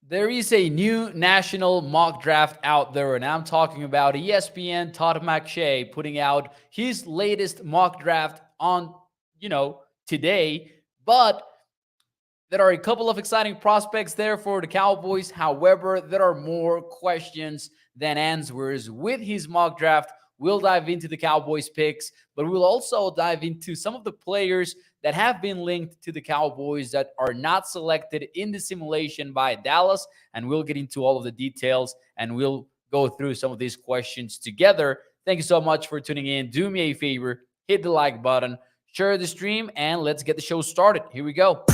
There is a new national mock draft out there, and I'm talking about ESPN Todd McShay putting out his latest mock draft on, today. But there are a couple of exciting prospects there for the Cowboys. However, there are more questions than answers with his mock draft. We'll dive into the Cowboys picks, but we'll also dive into some of the players that have been linked to the Cowboys that are not selected in the simulation by Dallas. And we'll get into all of the details and we'll go through some of these questions together. Thank you so much for tuning in. Do me a favor, hit the like button, share the stream, and let's get the show started. Here we go.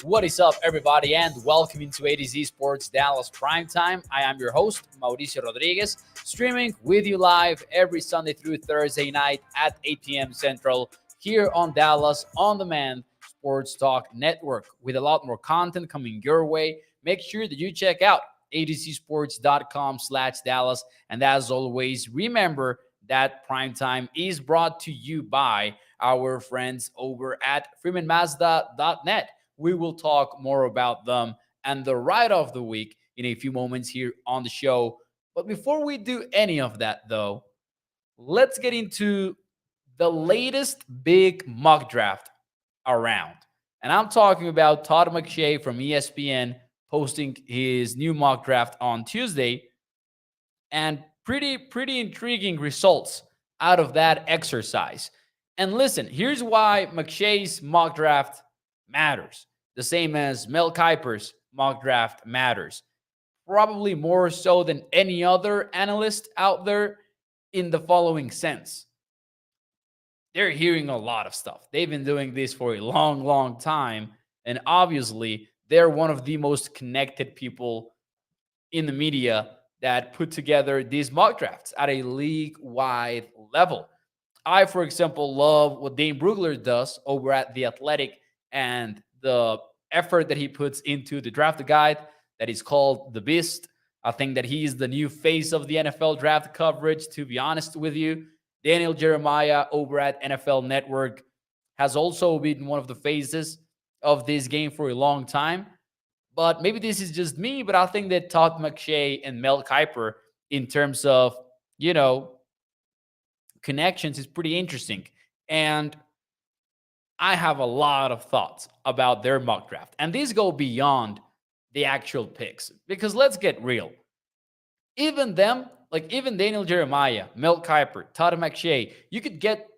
What is up, everybody, and welcome into A to Z Sports Dallas Primetime. I am your host, Mauricio Rodriguez, streaming with you live every Sunday through Thursday night at 8 p.m. Central here on Dallas On Demand Sports Talk Network with a lot more content coming your way. Make sure that you check out atozsports.com/Dallas. And as always, remember that Primetime is brought to you by our friends over at freemanmazda.net. We will talk more about them and the ride of the week in a few moments here on the show. But before we do any of that, though, let's get into the latest big mock draft around. And I'm talking about Todd McShay from ESPN posting his new mock draft on Tuesday, and pretty intriguing results out of that exercise. And listen, here's why McShay's mock draft matters. The same as Mel Kiper's mock draft matters. Probably more so than any other analyst out there in the following sense. They're hearing a lot of stuff. They've been doing this for a long time. And obviously, they're one of the most connected people in the media that put together these mock drafts at a league-wide level. I, for example, love what Dane Brugler does over at The Athletic and the effort that he puts into the draft guide that is called The Beast. I think that he is the new face of the NFL draft coverage, to be honest with you. Daniel Jeremiah over at NFL Network has also been one of the faces of this game for a long time. But maybe this is just me, but I think that Todd McShay and Mel Kiper, in terms of, connections, is pretty interesting. And I have a lot of thoughts about their mock draft. And these go beyond the actual picks. Because let's get real. Even them, like even Daniel Jeremiah, Mel Kiper, Todd McShay, you could get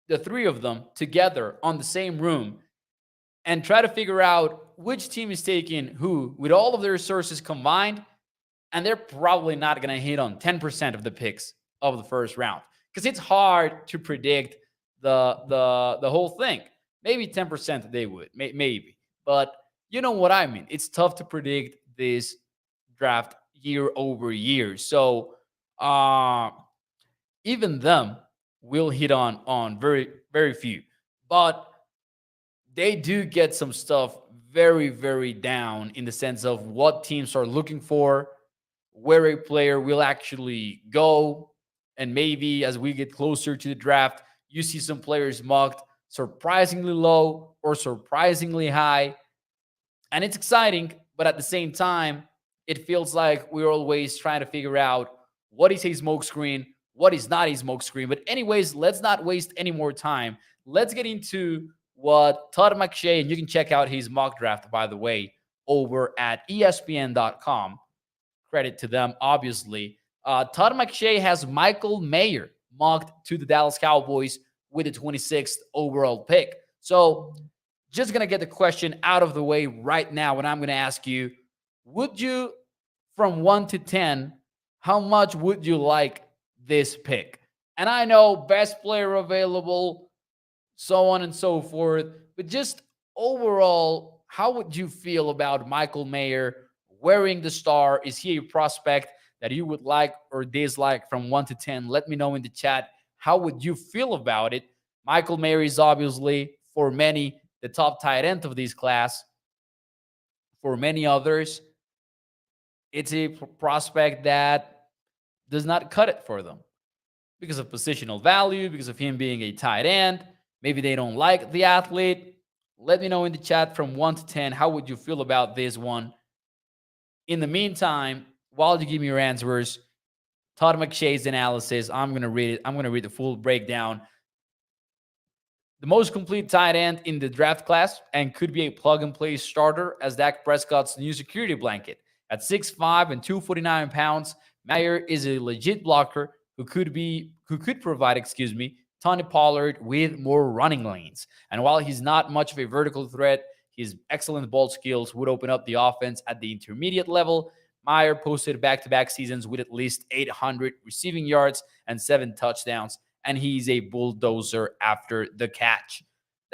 the three of them together on the same room and try to figure out which team is taking who with all of their resources combined. And they're probably not going to hit on 10% of the picks of the first round. Because it's hard to predict the whole thing. Maybe 10% they would, maybe. But you know what I mean. It's tough to predict this draft year over year. So even them will hit on very few. But they do get some stuff very down in the sense of what teams are looking for, where a player will actually go. And maybe as we get closer to the draft, you see some players mocked surprisingly low or surprisingly high. And it's exciting, but at the same time, it feels like we're always trying to figure out what is a smokescreen, what is not a smokescreen. But anyways, let's not waste any more time. Let's get into what Todd McShay, and you can check out his mock draft, by the way, over at ESPN.com. Credit to them, obviously. Todd McShay has Michael Mayer mocked to the Dallas Cowboys with the 26th overall pick. So just going to get the question out of the way right now. And I'm going to ask you, would you, from 1 to 10, how much would you like this pick? And I know best player available, so on and so forth. But just overall, how would you feel about Michael Mayer wearing the star? Is he a prospect that you would like or dislike from 1 to 10? Let me know in the chat. How would you feel about it? Michael Mayer is obviously, for many, the top tight end of this class. For many others, it's a prospect that does not cut it for them. because of positional value, because of him being a tight end. Maybe they don't like the athlete. Let me know in the chat from 1 to 10. How would you feel about this one? In the meantime, while you give me your answers, Todd McShay's analysis, I'm going to read it. I'm going to read the full breakdown. The most complete tight end in the draft class and could be a plug and play starter as Dak Prescott's new security blanket. At 6'5" and 249 pounds, Mayer is a legit blocker who could provide, Tony Pollard with more running lanes. And while he's not much of a vertical threat, his excellent ball skills would open up the offense at the intermediate level. Mayer posted back-to-back seasons with at least 800 receiving yards and 7 touchdowns, and he's a bulldozer after the catch.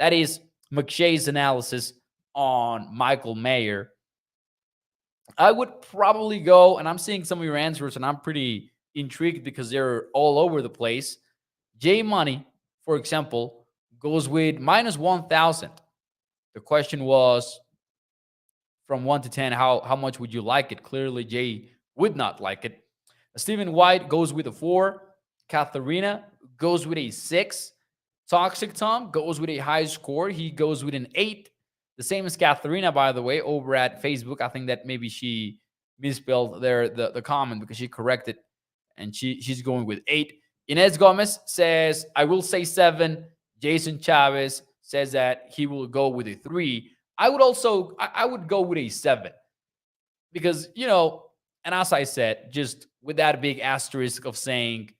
That is McShay's analysis on Michael Mayer. I would probably go, and I'm seeing some of your answers, and I'm pretty intrigued because they're all over the place. J Money, for example, goes with minus 1,000. The question was from 1 to 10, how much would you like it? Clearly, Jay would not like it. Stephen White goes with a 4. Katharina goes with a 6. Toxic Tom goes with a high score. He goes with an 8. The same as Katharina, by the way, over at Facebook. I think that maybe she misspelled the comment because she corrected, and she's going with 8. Inez Gomez says, I will say 7. Jason Chavez says that he will go with a 3. I would go with a 7 because, and as I said, just with that big asterisk of saying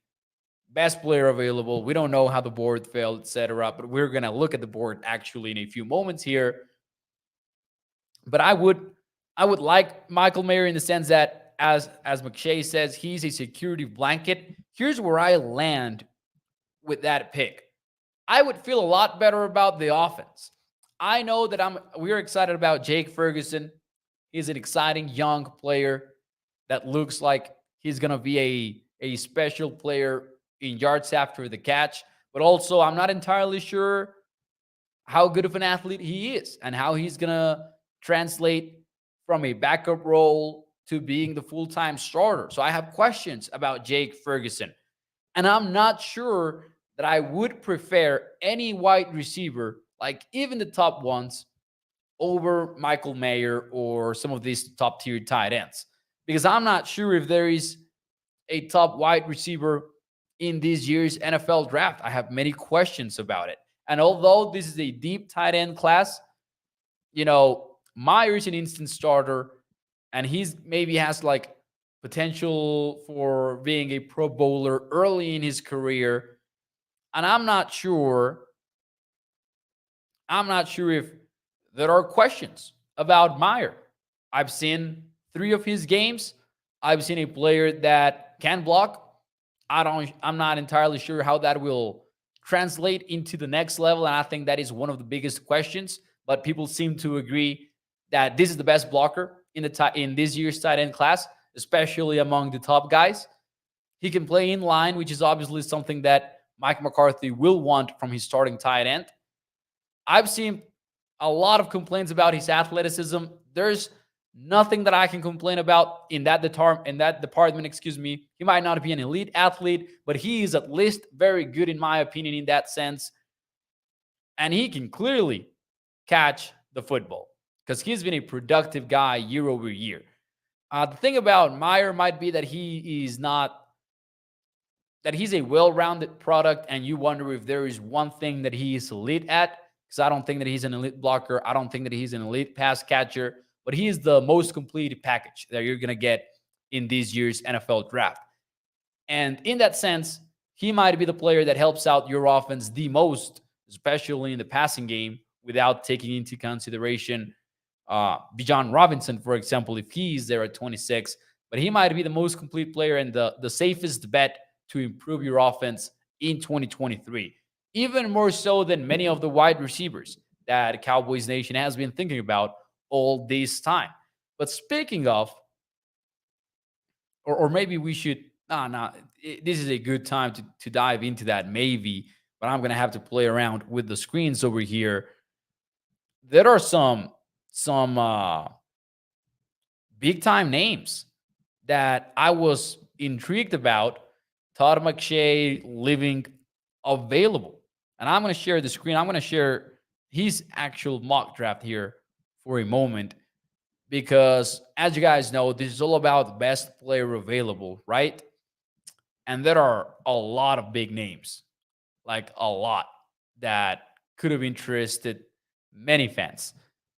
best player available, we don't know how the board fell, etc. But we're going to look at the board actually in a few moments here. But I would like Michael Mayer in the sense that, as McShay says, he's a security blanket. Here's where I land with that pick. I would feel a lot better about the offense. I know that we're excited about Jake Ferguson. He's an exciting young player that looks like he's going to be a special player in yards after the catch. But also, I'm not entirely sure how good of an athlete he is and how he's going to translate from a backup role to being the full-time starter. So I have questions about Jake Ferguson. And I'm not sure that I would prefer any wide receiver, like even the top ones, over Michael Mayer or some of these top-tier tight ends. Because I'm not sure if there is a top wide receiver in this year's NFL draft. I have many questions about it. And although this is a deep tight end class, Meyer's an instant starter, and he's maybe has like potential for being a Pro Bowler early in his career. And I'm not sure if there are questions about Meyer. I've seen 3 of his games. I've seen a player that can block. I'm not entirely sure how that will translate into the next level, and I think that is one of the biggest questions. But people seem to agree that this is the best blocker in this year's tight end class, especially among the top guys. He can play in line, which is obviously something that Mike McCarthy will want from his starting tight end. I've seen a lot of complaints about his athleticism. There's nothing that I can complain about in that department. He might not be an elite athlete, but he is at least very good, in my opinion, in that sense. And he can clearly catch the football because he's been a productive guy year over year. The thing about Meyer might be that he's a well-rounded product, and you wonder if there is one thing that he is elite at, because I don't think that he's an elite blocker. I don't think that he's an elite pass catcher, but he is the most complete package that you're going to get in this year's NFL draft. And in that sense, he might be the player that helps out your offense the most, especially in the passing game, without taking into consideration Bijan Robinson, for example, if he's there at 26. But he might be the most complete player and the safest bet to improve your offense in 2023, even more so than many of the wide receivers that Cowboys Nation has been thinking about all this time. But speaking of, or maybe we should, this is a good time to dive into that maybe, but I'm going to have to play around with the screens over here. There are some big time names that I was intrigued about Todd McShay living available. And I'm going to share the screen. I'm going to share his actual mock draft here for a moment because, as you guys know, this is all about the best player available, right? And there are a lot of big names, like a lot, that could have interested many fans.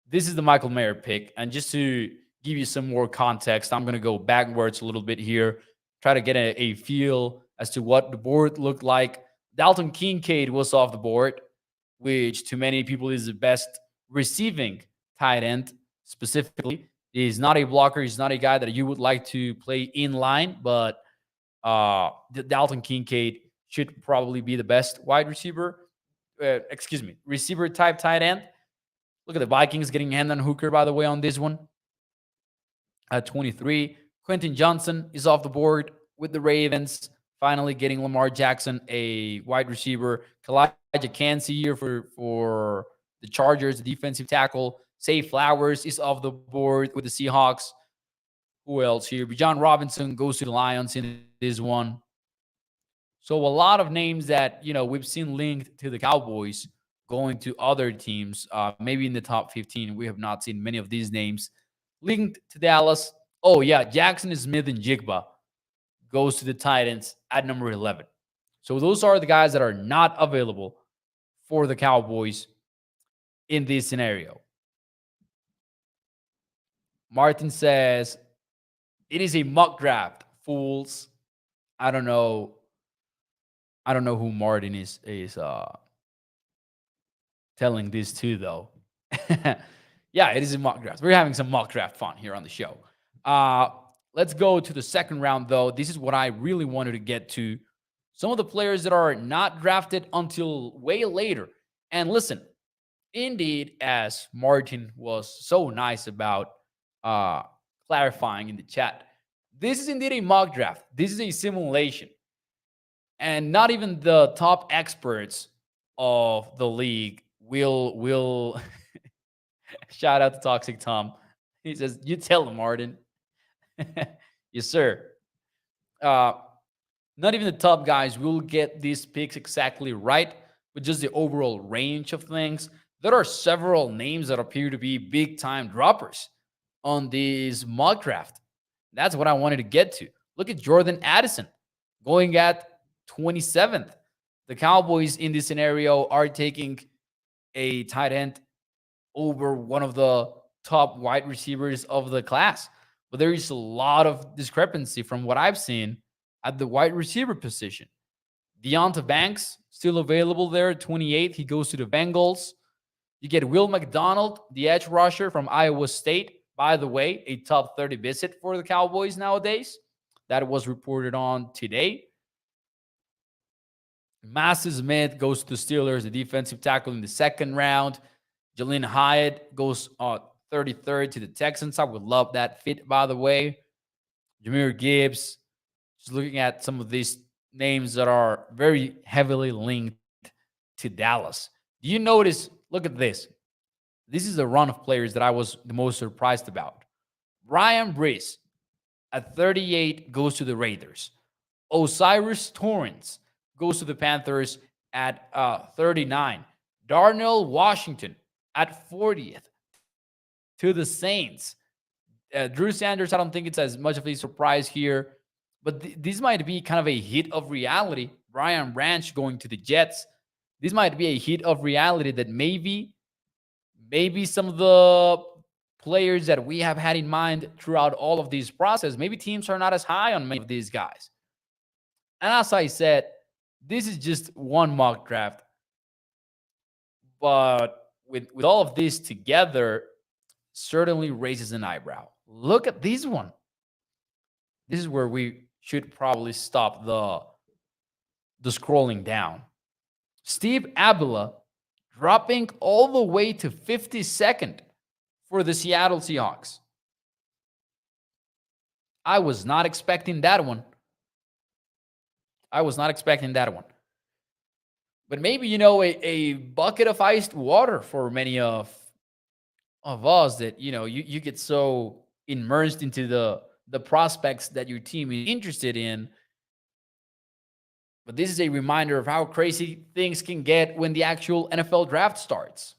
This is the Michael Mayer pick. And just to give you some more context, I'm going to go backwards a little bit here, try to get a feel as to what the board looked like. Dalton Kincaid was off the board, which to many people is the best receiving tight end specifically. He's not a blocker. He's not a guy that you would like to play in line, but Dalton Kincaid should probably be the best wide receiver. Receiver type tight end. Look at the Vikings getting Hendon Hooker, by the way, on this one at 23. Quentin Johnson is off the board with the Ravens, finally getting Lamar Jackson, a wide receiver. Kalijah Kancey here for the Chargers, the defensive tackle. Say Flowers is off the board with the Seahawks. Who else here? Bijan Robinson goes to the Lions in this one. So a lot of names that, we've seen linked to the Cowboys going to other teams, maybe in the top 15. We have not seen many of these names linked to Dallas. Oh, yeah, Jackson Smith and Jigba goes to the Titans at number 11. So those are the guys that are not available for the Cowboys in this scenario. Martin says, it is a mock draft, fools. I don't know who Martin is telling this to, though. Yeah, it is a mock draft. We're having some mock draft fun here on the show. Let's go to the second round, though. This is what I really wanted to get to. Some of the players that are not drafted until way later. And listen, indeed, as Martin was so nice about clarifying in the chat, this is indeed a mock draft. This is a simulation. And not even the top experts of the league will shout out to Toxic Tom. He says, you tell him, Martin. Yes, sir. Not even the top guys will get these picks exactly right, but just the overall range of things. There are several names that appear to be big time droppers on this mock draft. That's what I wanted to get to. Look at Jordan Addison going at 27th. The Cowboys in this scenario are taking a tight end over one of the top wide receivers of the class. But there is a lot of discrepancy from what I've seen at the wide receiver position. Deonta Banks still available there at 28th. He goes to the Bengals. You get Will McDonald, the edge rusher from Iowa State. By the way, a top 30 visit for the Cowboys nowadays. That was reported on today. Master Smith goes to the Steelers, the defensive tackle in the second round. Jalin Hyatt goes 33rd to the Texans. I would love that fit, by the way. Jahmyr Gibbs. Just looking at some of these names that are very heavily linked to Dallas. Do you notice? Look at this. This is a run of players that I was the most surprised about. Ryan Brees at 38 goes to the Raiders. Osiris Torrance goes to the Panthers at 39. Darnell Washington at 40th to the Saints. Drew Sanders, I don't think it's as much of a surprise here, but this might be kind of a hit of reality. Brian Branch going to the Jets. This might be a hit of reality that maybe some of the players that we have had in mind throughout all of these process, maybe teams are not as high on many of these guys. And as I said, this is just one mock draft. But with all of this together, certainly raises an eyebrow. Look at this one. This is where we should probably stop the scrolling down. Steve Abdullah dropping all the way to 52nd for the Seattle Seahawks. I was not expecting that one. But maybe, a bucket of iced water for many of us that, you get so immersed into the prospects that your team is interested in But this is a reminder of how crazy things can get when the actual NFL draft starts.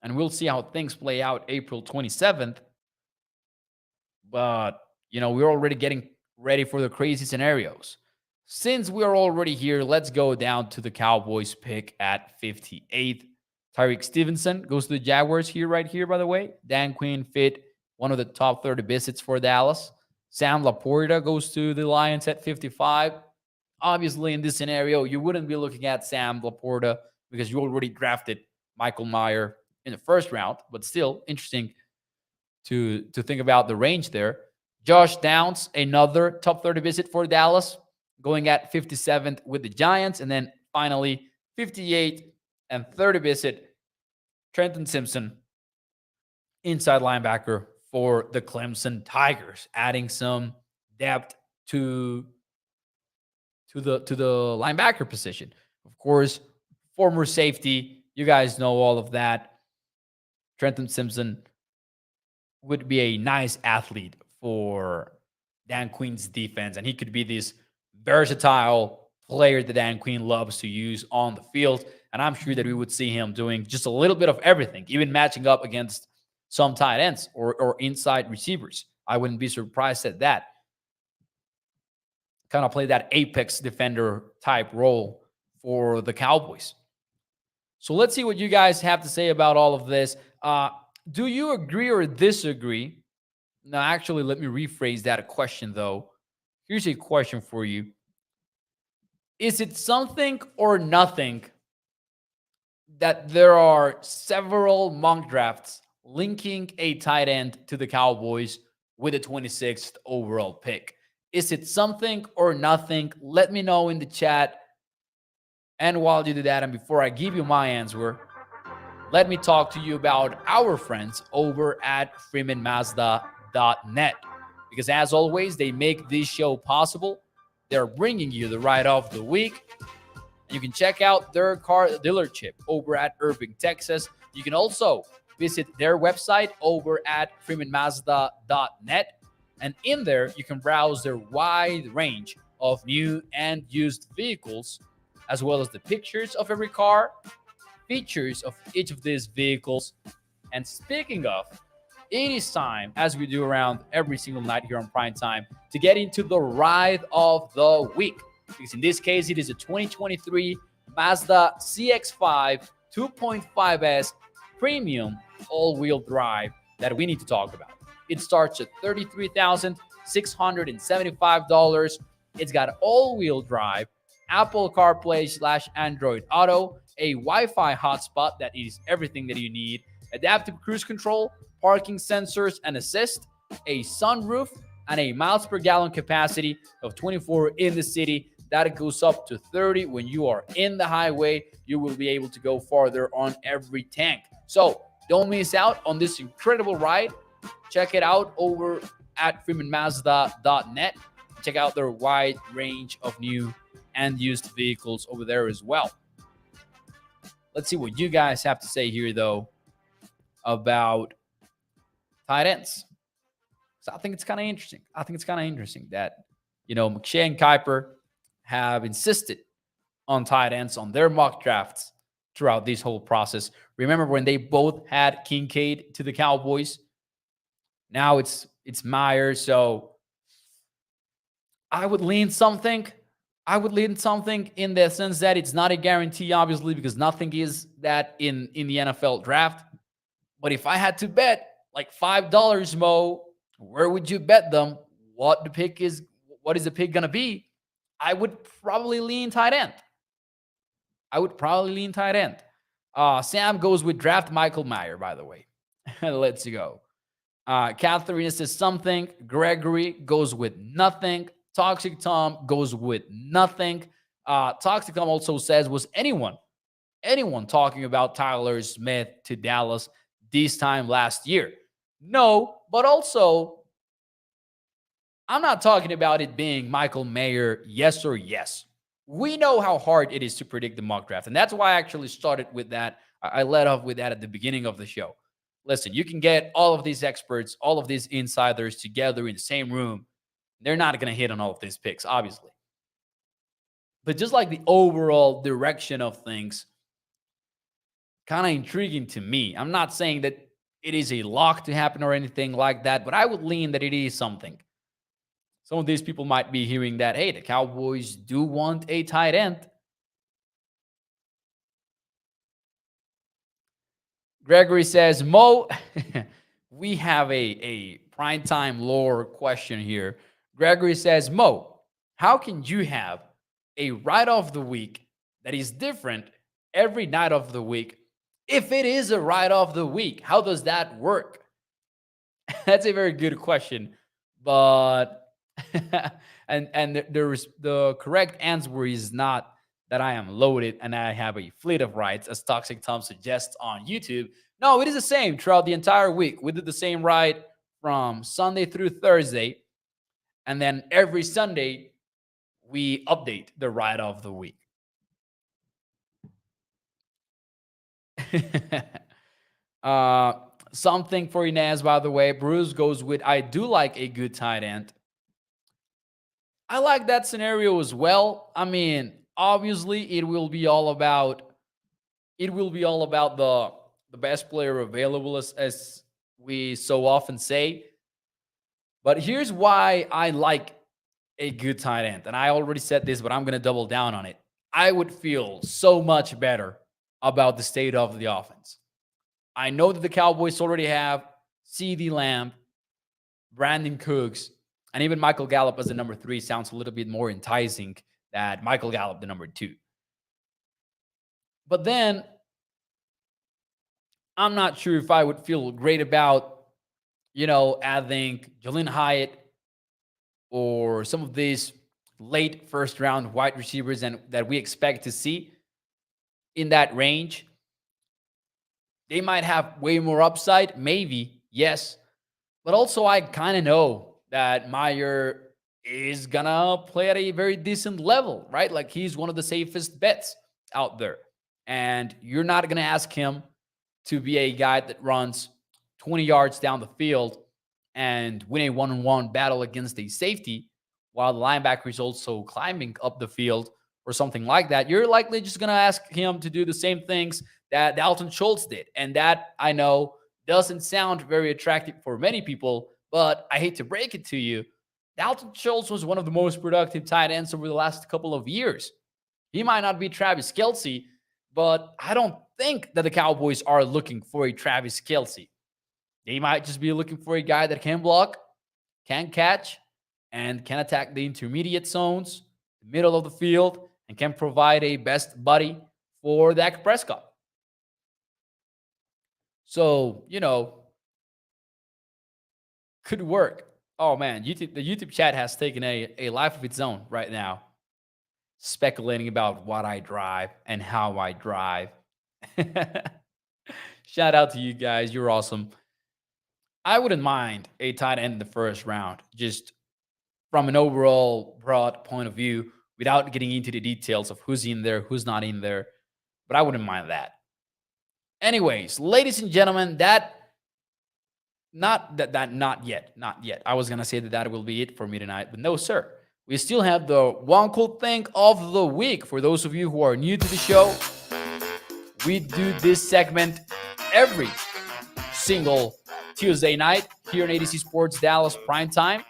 And we'll see how things play out April 27th. But, we're already getting ready for the crazy scenarios. Since we are already here, let's go down to the Cowboys pick at 58th. Tyreek Stevenson goes to the Jaguars here, right here, by the way. Dan Quinn fit one of the top 30 visits for Dallas. Sam Laporta goes to the Lions at 55. Obviously, in this scenario, you wouldn't be looking at Sam Laporta because you already drafted Michael Mayer in the first round, but still interesting to think about the range there. Josh Downs, another top 30 visit for Dallas, going at 57th with the Giants. And then finally, 58 and 30 visit, Trenton Simpson, inside linebacker for the Clemson Tigers, adding some depth to the linebacker position. Of course, former safety, you guys know all of that. Trenton Simpson would be a nice athlete for Dan Quinn's defense, and he could be this versatile player that Dan Quinn loves to use on the field. And I'm sure that we would see him doing just a little bit of everything, even matching up against some tight ends or inside receivers. I wouldn't be surprised at that. Kind of play that apex defender type role for the Cowboys. So let's see what you guys have to say about all of this. Do you agree or disagree? Now, actually, let me rephrase that question, though. Here's a question for you. Is it something or nothing that there are several mock drafts linking a tight end to the Cowboys with a 26th overall pick? Is it something or nothing? Let me know in the chat. And while you do that, and before I give you my answer, let me talk to you about our friends over at freemanmazda.net. Because as always, they make this show possible. They're bringing you the ride of the week. You can check out their car dealership over at Irving, Texas. You can also visit their website over at freemanmazda.net. And in there, you can browse their wide range of new and used vehicles, as well as the pictures of every car, features of each of these vehicles. And speaking of, it is time, as we do around every single night here on Prime Time, to get into the ride of the week. Because in this case, it is a 2023 Mazda CX-5 2.5S premium all-wheel drive that we need to talk about. It starts at $33,675. It's got all-wheel drive, Apple CarPlay / Android Auto, a Wi-Fi hotspot that is everything that you need, adaptive cruise control, parking sensors and assist, a sunroof, and a miles per gallon capacity of 24 in the city. That goes up to 30 when you are in the highway. You will be able to go farther on every tank. So don't miss out on this incredible ride. Check it out over at freemanmazda.net. Check out their wide range of new and used vehicles over there as well. Let's see what you guys have to say here, though, about tight ends. So I think it's kind of interesting. That, McShay and Kiper have insisted on tight ends on their mock drafts throughout this whole process. Remember when they both had Kincaid to the Cowboys? Now it's Myers. So I would lean something in the sense that it's not a guarantee, obviously, because nothing is that in the NFL draft. But if I had to bet like $5, Mo, where would you bet them? What is the pick going to be? I would probably lean tight end. Sam goes with draft Michael Mayer, by the way. Let's go. Catherine says something. Gregory goes with nothing. Toxic Tom goes with nothing. Toxic Tom also says, was anyone talking about Tyler Smith to Dallas this time last year? No, but also, I'm not talking about it being Michael Mayer, yes or yes. We know how hard it is to predict the mock draft, and that's why I actually started with that. I led off with that at the beginning of the show. Listen, you can get all of these experts, all of these insiders together in the same room. They're not going to hit on all of these picks, obviously. But just like the overall direction of things, kind of intriguing to me. I'm not saying that it is a lock to happen or anything like that, but I would lean that it is something. Some of these people might be hearing that, hey, the Cowboys do want a tight end. Gregory says, Mo, we have a primetime lore question here. Gregory says, Mo, how can you have a ride of the week that is different every night of the week? If it is a ride of the week, how does that work? That's a very good question, but the correct answer is not that I am loaded and I have a fleet of rides, as Toxic Tom suggests on YouTube. No, it is the same throughout the entire week. We did the same ride from Sunday through Thursday, and then every Sunday we update the ride of the week. uh, Something for Inez, by the way. Bruce goes with, I do like a good tight end. I like that scenario as well. I mean, obviously, it will be all about the best player available, as we so often say. But here's why I like a good tight end. And I already said this, but I'm going to double down on it. I would feel so much better about the state of the offense. I know that the Cowboys already have CeeDee Lamb, Brandon Cooks, and even Michael Gallup as the number 3 sounds a little bit more enticing than Michael Gallup, the number 2. But then I'm not sure if I would feel great about, adding Jalin Hyatt or some of these late first round wide receivers and that we expect to see in that range. They might have way more upside, maybe, yes. But also, I kind of know that Meyer is going to play at a very decent level, right? Like, he's one of the safest bets out there. And you're not going to ask him to be a guy that runs 20 yards down the field and win a one-on-one battle against a safety while the linebacker is also climbing up the field or something like that. You're likely just going to ask him to do the same things that Dalton Schultz did. And that, I know, doesn't sound very attractive for many people, but I hate to break it to you. Dalton Schultz was one of the most productive tight ends over the last couple of years. He might not be Travis Kelce, but I don't think that the Cowboys are looking for a Travis Kelce. They might just be looking for a guy that can block, can catch, and can attack the intermediate zones, the middle of the field, and can provide a best buddy for Dak Prescott. So, could work. Oh man, the YouTube chat has taken a life of its own right now, speculating about what I drive and how I drive. Shout out to you guys. You're awesome. I wouldn't mind a tight end in the first round, just from an overall broad point of view, without getting into the details of who's in there, who's not in there. But I wouldn't mind that. Anyways, ladies and gentlemen, not yet. I was gonna say that will be it for me tonight, but no, sir. We still have the one cool thing of the week. For those of you who are new to the show, we do this segment every single Tuesday night here in ADC Sports Dallas Primetime.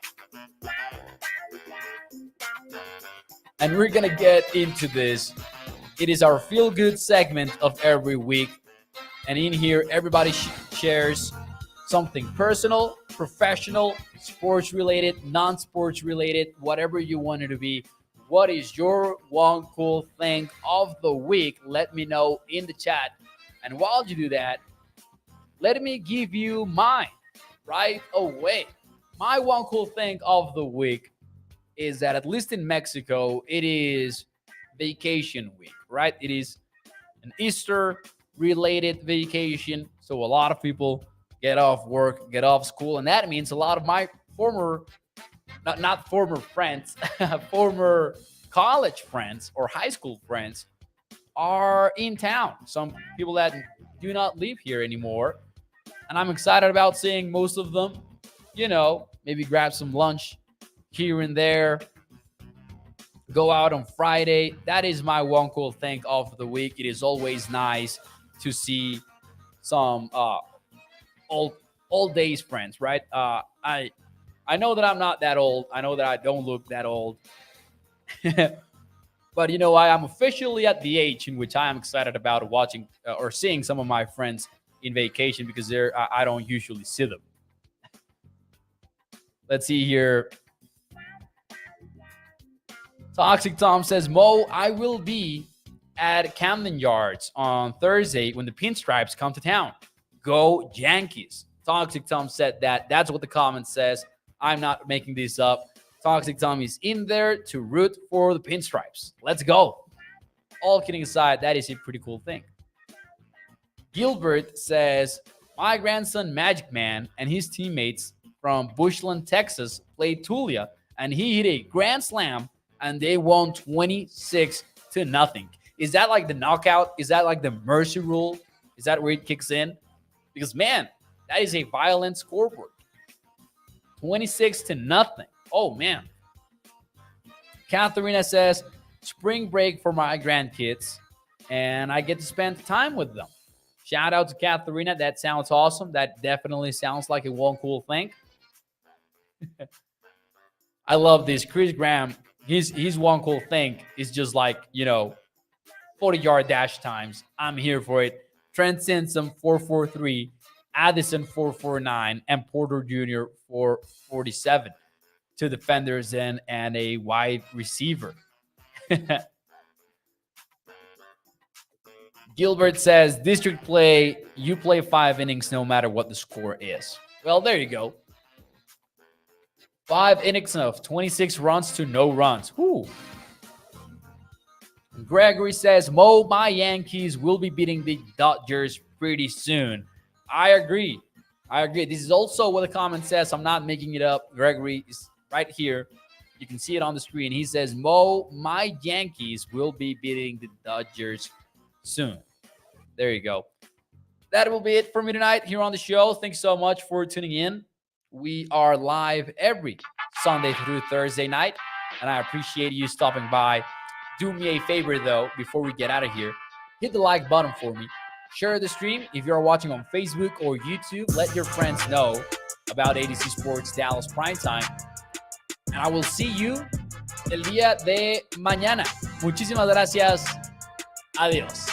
And we're going to get into this. It is our feel-good segment of every week. And in here, everybody shares something personal, professional, sports-related, non-sports related, whatever you want it to be. What is your one cool thing of the week? Let me know in the chat. And while you do that, let me give you mine right away. My one cool thing of the week is that, at least in Mexico, it is vacation week, right? It is an Easter-related vacation. So a lot of people get off work, get off school, and that means a lot of my former, not former friends, former college friends or high school friends are in town. Some people that do not live here anymore. And I'm excited about seeing most of them, maybe grab some lunch here and there, go out on Friday. That is my one cool thing of the week. It is always nice to see some old old days friends, right? I know that I'm not that old. I know that I don't look that old. But you know, I am officially at the age in which I am excited about watching or seeing some of my friends in vacation because I don't usually see them. Let's see here. Toxic Tom says, Mo, I will be at Camden Yards on Thursday when the Pinstripes come to town. Go Yankees. Toxic Tom said that. That's what the comment says. I'm not making this up. Toxic Tom is in there to root for the Pinstripes. Let's go. All kidding aside, that is a pretty cool thing. Gilbert says, my grandson Magic Man and his teammates from Bushland, Texas played Tulia, and he hit a grand slam and they won 26-0. Is that like the knockout? Is that like the mercy rule? Is that where it kicks in? Because, man, that is a violent scoreboard. 26-0. Oh, man. Katharina says, spring break for my grandkids, and I get to spend time with them. Shout out to Katharina. That sounds awesome. That definitely sounds like a one cool thing. I love this. Chris Graham, his one cool thing is just like, 40-yard dash times. I'm here for it. Trent Simpson 4.43, Addison 4.49, and Porter Jr. 4.47. Two defenders and a wide receiver. Gilbert says, district play, you play 5 innings no matter what the score is. Well, there you go. 5 innings of 26 runs to no runs. Whew. Gregory says, Mo, my Yankees will be beating the Dodgers pretty soon. I agree. This is also what the comment says. I'm not making it up. Gregory is right here. You can see it on the screen. He says, Mo, my Yankees will be beating the Dodgers soon. There you go. That will be it for me tonight here on the show. Thanks so much for tuning in. We are live every Sunday through Thursday night, and I appreciate you stopping by. Do me a favor, though, before we get out of here. Hit the like button for me. Share the stream. If you're watching on Facebook or YouTube, let your friends know about ADC Sports Dallas Primetime. And I will see you el día de mañana. Muchísimas gracias. Adiós.